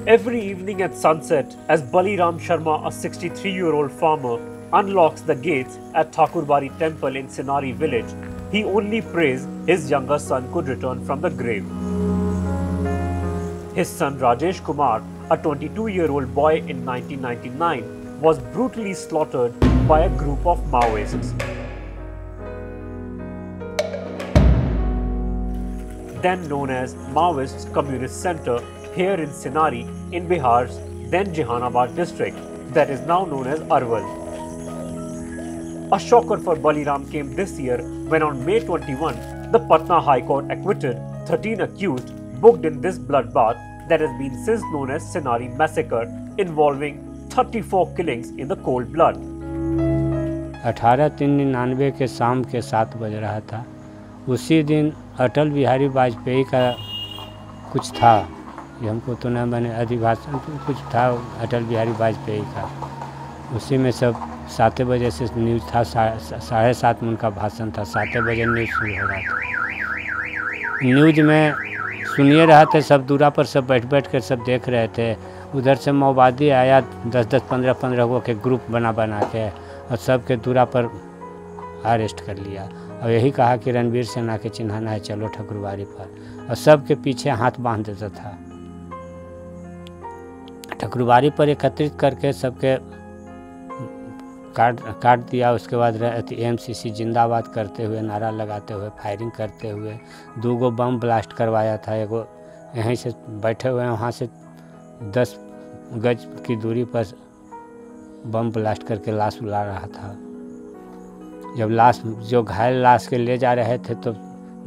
Every evening at sunset, as Baliram Sharma, a 63-year-old farmer, unlocks the gates at Thakurbari temple in Sinari village, he only prays his younger son could return from the grave. His son Rajesh Kumar, a 22-year-old boy in 1999, was brutally slaughtered by a group of Maoists. Then known as Maoists Communist Center, here in Sinari in Bihar's then Jehanabad district, that is now known as Arwal. A shocker for Baliram came this year when on May 21, the Patna High Court acquitted 13 accused booked in this bloodbath that has been since known as Sinari massacre, involving 34 killings in the cold blood. 18/3/99 के शाम के 7 बज रहा था। उसी दिन अटल बिहारी वाजपेयी का कुछ था, ये हमको तो न बने अधिभाषण कुछ था अटल बिहारी वाजपेयी का। उसी में सब 7 बजे से न्यूज़ था, 7:30 में उनका भाषण था, 7 बजे न्यूज़ शुरू हो रहा था। न्यूज़ में सुनिए रहा थे, सब दूरा पर सब बैठ कर सब देख रहे थे। उधर से माओवादी आया 10-10, 15-15 को के ग्रुप बना के और सब के दूरा पर अरेस्ट कर लिया और यही कहा कि रणवीर सेना के चिन्हाना है, चलो ठकुरबाड़ी पर, और सब के पीछे हाथ बांध देता था। ठकुरबाड़ी पर एकत्रित करके सबके काट दिया। उसके बाद एमसीसी जिंदाबाद करते हुए, नारा लगाते हुए, फायरिंग करते हुए 2 गो बम ब्लास्ट करवाया था। एगो यहीं से बैठे हुए हैं, वहाँ से 10 गज की दूरी पर बम ब्लास्ट करके लाश उड़ा रहा था। जब लाश जो घायल लाश के ले जा रहे थे तो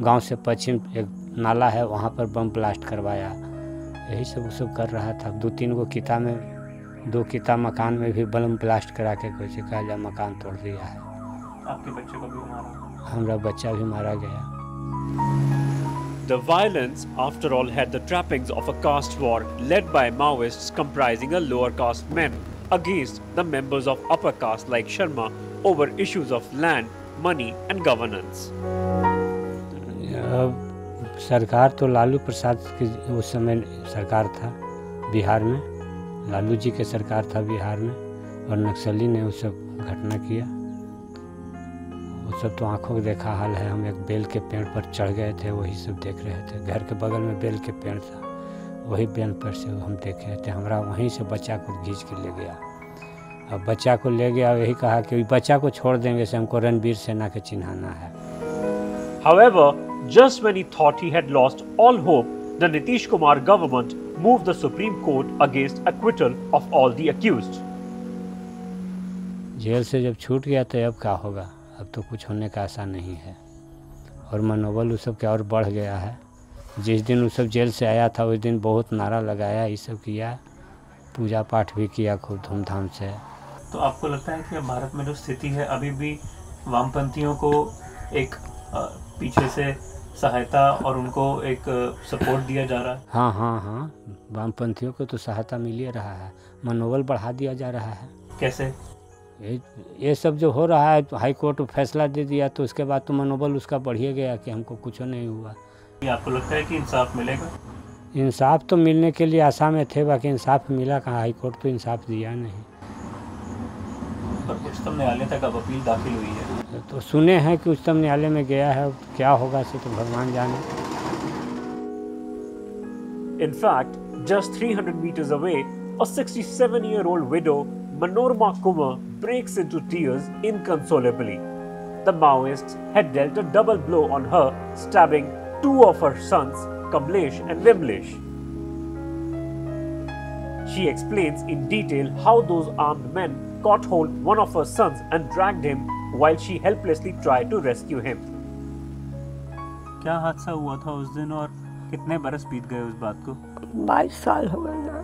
गांव से पश्चिम एक नाला है, वहाँ पर बम ब्लास्ट करवाया। यही सब कर रहा था। 2-3 गो किता में 2 किता मकान में भी बम ब्लास्ट करा के कुछ कहा मकान तोड़ दिया है। आपके बच्चे को भी मारा? हमारा बच्चा भी मारा गया। The violence, after all, had the trappings of a caste war led by Maoists comprising a lower caste men against the members of upper caste like Sharma over issues of land, money and governance. सरकार तो लालू प्रसाद की उस समय सरकार था बिहार में, लालू जी के सरकार था बिहार में, और नक्सली ने वो सब घटना किया। वो सब तो आंखों को देखा हाल है। हम एक बेल के पेड़ पर चढ़ गए थे, वही सब देख रहे थे। घर के बगल में बेल के पेड़ था, वही बेल पर से हम देख रहे थे। हमारा वहीं से बच्चा को खींच के ले गया। अब बच्चा को ले गया, यही कहा कि बच्चा को छोड़ देंगे से हमको रणवीर सेना के चिन्हाना है। However, just when he thought he had lost all hope, the Nitish Kumar government moved the Supreme Court against acquittal of all the accused. जेल से जब छूट गया तो अब क्या होगा? अब तो कुछ होने का आशा नहीं है और मनोबल उस सब का और बढ़ गया है। जिस दिन उस सब जेल से आया था उस दिन बहुत नारा लगाया, ये सब किया, पूजा पाठ भी किया खूब धूमधाम से। तो आपको लगता है कि अब भारत में जो स्थिति है अभी भी वामपंथियों को एक पीछे से सहायता और उनको एक सपोर्ट दिया जा रहा है? हाँ, वामपंथियों को तो सहायता मिल ही रहा है, मनोबल बढ़ा दिया जा रहा है। कैसे? ये सब जो हो रहा है, तो हाई कोर्ट फैसला दे दिया तो उसके बाद तो मनोबल उसका बढ़ ही गया कि हमको कुछ नहीं हुआ। आपको लगता है कि इंसाफ मिलेगा? इंसाफ तो मिलने के लिए आशा में थे, बाकी इंसाफ मिला कहाँ? हाई कोर्ट तो इंसाफ दिया नहीं। उच्चतम न्यायालय तक अब अपील दाखिल हुई है, तो सुने हैं कि उच्चतम न्यायालय में गया है, क्या होगा से तो भगवान जाने। In fact, just 300 meters away, a 67-year-old widow, Manorama Kumar, breaks into tears inconsolably. The Maoists had dealt a double blow on her, stabbing 2 of her sons, Kamlesh and Vimlesh. She explains in detail how those armed men caught hold one of her sons and dragged him while she helplessly tried to rescue him. क्या हादसा हुआ था उस दिन और कितने बरस बीत गए उस बात को? 22 साल हो गए ना।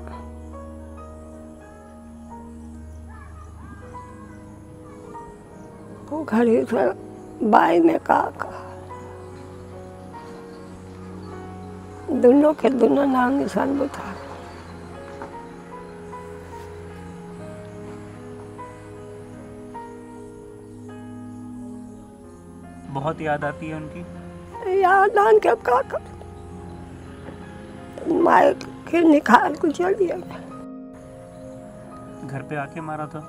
वो घड़ी से बाई ने कहा दोनों के दोनों नाम निशान बता। बहुत याद आती है उनकी? याद आन के क्या कर, मार के निकाल को चलिए। घर पे आके मारा था?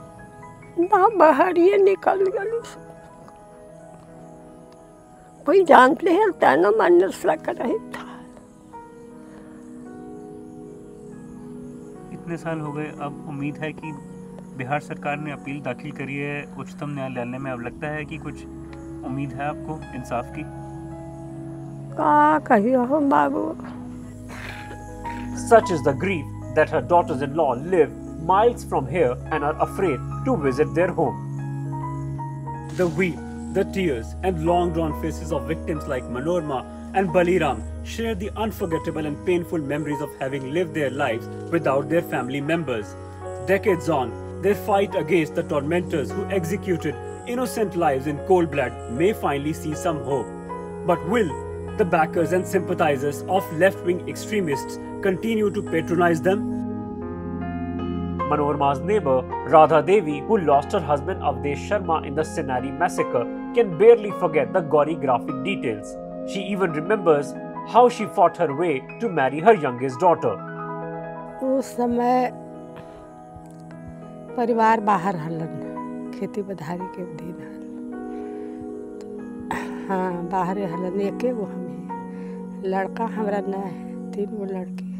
ना बाहर ये निकल गई। कोई जानते हैं ताना मारने लग रही था। इतने साल हो गए, अब उम्मीद है कि बिहार सरकार ने अपील दाखिल करी है उच्चतम न्यायालय में, अब लगता है कि कुछ उम्मीद है आपको इंसाफ की? क्या कहियो हम बाबू। Such is the grief that her daughters-in-law live miles from here and are afraid to visit their home. The weep, the tears, and long-drawn faces of victims like Manorma and Baliram share the unforgettable and painful memories of having lived their lives without their family members. Decades on, their fight against the tormentors who executed innocent lives in cold blood may finally see some hope. But will the backers and sympathizers of left-wing extremists continue to patronize them? Manorma's neighbor, Radha Devi, who lost her husband Avdesh Sharma in the Sinari massacre, can barely forget the gory graphic details. She even remembers how she fought her way to marry her youngest daughter. उस समय परिवार बाहर हलन, खेती बधारी के दिन हल। हाँ, बाहर हलन, एके गो हम ही। लड़का हमरा न है, 3 गो लड़की है।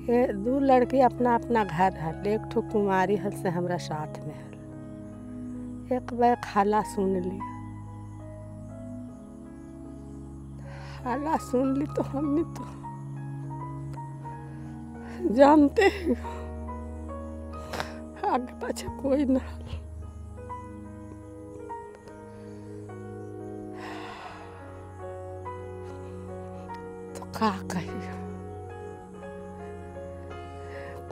ये 2 लड़की अपना अपना घर हल, एक ठो कुमारी हल से हमरा साथ में हल। एक बार खाला सुन ली, खाला सुन ली तो हमने तो जानते हैं आगे पाछे कोई ना। तो क्या कहिए,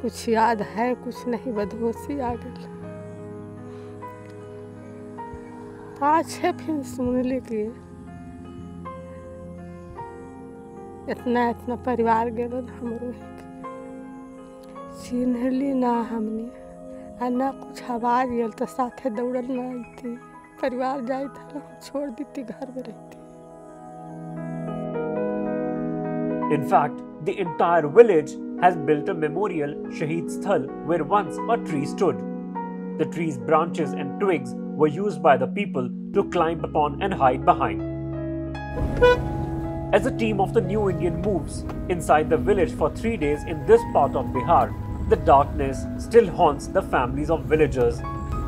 कुछ याद है कुछ नहीं, बदहोशी आ गई। पाछे फिर सुन ली कि इतना इतना परिवार गेलन हमरो चिन्हली ना हमने, आ ना कुछ आवाज गल तो साथे दौड़ल ना आती। परिवार जाए था छोड़ देती, घर में रहती। In fact, the entire village has built a memorial Shaheed Sthal where once a tree stood. The tree's branches and twigs were used by the people to climb upon and hide behind. As the team of the New Indian moves inside the village for 3 days in this part of Bihar, the darkness still haunts the families of villagers.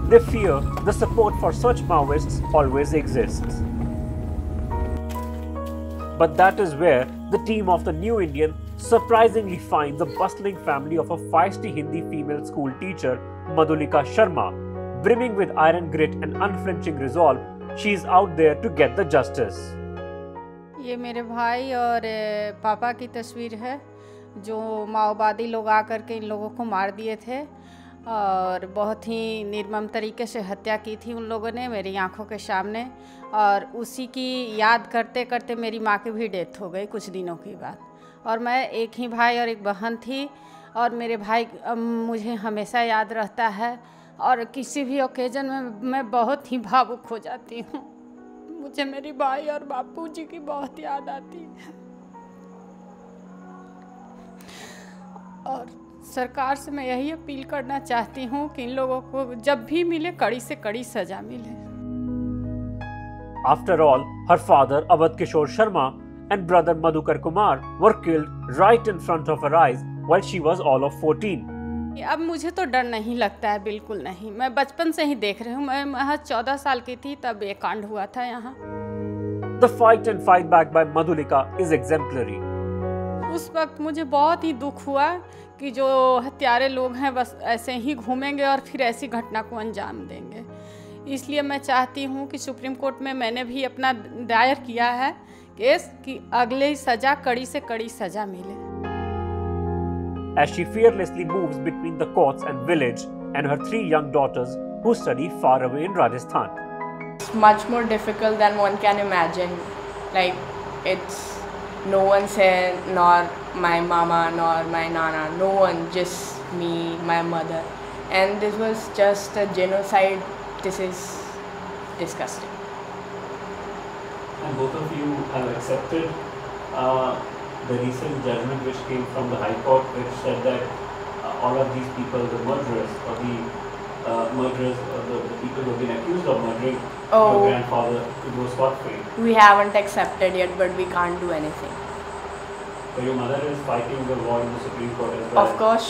They fear the support for such Maoists always exists. But that is where the team of the New Indian surprisingly finds the bustling family of a feisty Hindi female school teacher, Madhulika Sharma. Brimming with iron grit and unflinching resolve, she is out there to get the justice. ये मेरे भाई और पापा की तस्वीर है, जो माओवादी लोग आकर के इन लोगों को मार दिए थे और बहुत ही निर्मम तरीके से हत्या की थी उन लोगों ने मेरी आंखों के सामने। और उसी की याद करते करते मेरी माँ की भी डेथ हो गई कुछ दिनों के बाद। और मैं एक ही भाई और एक बहन थी, और मेरे भाई मुझे हमेशा याद रहता है, और किसी भी ओकेजन में मैं बहुत ही भावुक हो जाती हूँ। मुझे मेरी भाई और बापू जी की बहुत याद आती है। और सरकार से मैं यही अपील करना चाहती हूँ कि इन लोगों को जब भी मिले कड़ी से कड़ी सजा मिले। After all, her father Avadh Kishore Sharma and brother Madhukar Kumar were killed right in front of her eyes while she was all of 14. अब मुझे तो डर नहीं लगता है, बिल्कुल नहीं। मैं बचपन से ही देख रही हूँ, मैं महज 14 साल की थी तब ये कांड हुआ था यहाँ। The fight and fight back by Madhulika is exemplary. उस वक्त मुझे बहुत ही दुख हुआ कि जो हत्यारे लोग हैं बस ऐसे ही घूमेंगे और फिर ऐसी घटना को अंजाम देंगे। इसलिए मैं चाहती हूँ कि सुप्रीम कोर्ट में मैंने भी अपना दायर किया है केस कि अगले सजा कड़ी से कड़ी सजा मिले। As she fearlessly moves between the courts and village and her 3 young daughters who study far away in Rajasthan. It's much more difficult than one can imagine. Like, it's no one's here, nor my mama, nor my nana, no one, just me, my mother. And this was just a genocide. This is disgusting. And both of you have accepted the recent judgment which came from the High Court, which said that all of these people, the murderers or the people who have been accused of murdering your grandfather, to go scot-free. We haven't accepted yet, but we can't do anything. So your mother is fighting the war in the Supreme Court as well. Of course,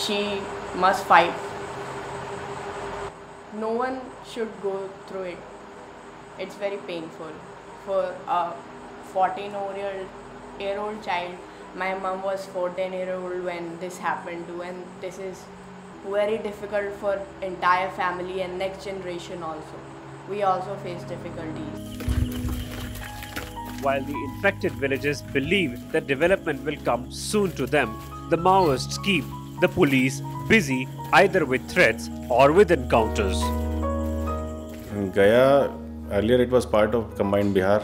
she must fight. No one should go through it. It's very painful for a 14-year-old child. My mom was 14-year-old when this happened too, and this is very difficult for entire family and next generation also. We also face difficulties. While the infected villagers believe that development will come soon to them, the Maoists keep the police busy either with threats or with encounters. In Gaya, earlier it was part of combined Bihar,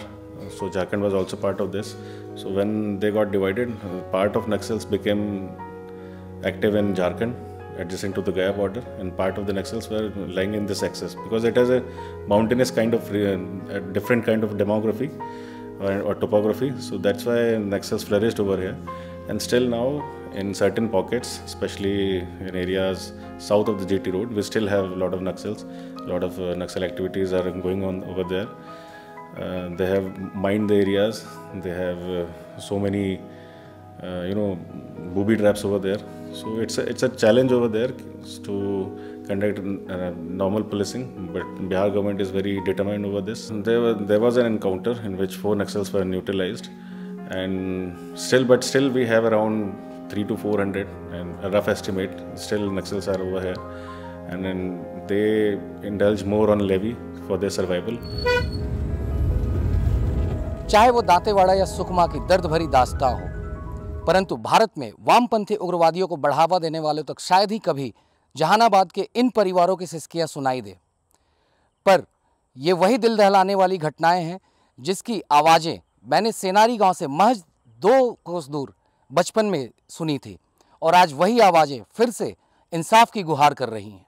so Jharkhand was also part of this. So when they got divided, part of Naxals became active in Jharkhand, adjacent to the Gaya border, and part of the Naxals were lying in this axis because it has a mountainous kind of, a different kind of demography or topography. So that's why Naxals flourished over here. And still now, in certain pockets, especially in areas south of the GT road, we still have a lot of Naxals. A lot of Naxal activities are going on over there. They have mined the areas. They have so many, booby traps over there. So it's a challenge over there to conduct normal policing, but Bihar government is very determined over this. There was an encounter in which 4 Naxals were neutralized, and still we have around 300 to 400, and a rough estimate. Still Naxals are over here, and then they indulge more on levy for their survival. चाहे वो दांतेवाड़ा या सुकमा की दर्द भरी दास्तां हो, परंतु भारत में वामपंथी उग्रवादियों को बढ़ावा देने वालों तक शायद ही कभी जहानाबाद के इन परिवारों की सिसकियां सुनाई दे। पर ये वही दिल दहलाने वाली घटनाएं हैं जिसकी आवाज़ें मैंने सेनारी गांव से महज 2 कोस दूर बचपन में सुनी थी, और आज वही आवाज़ें फिर से इंसाफ की गुहार कर रही हैं।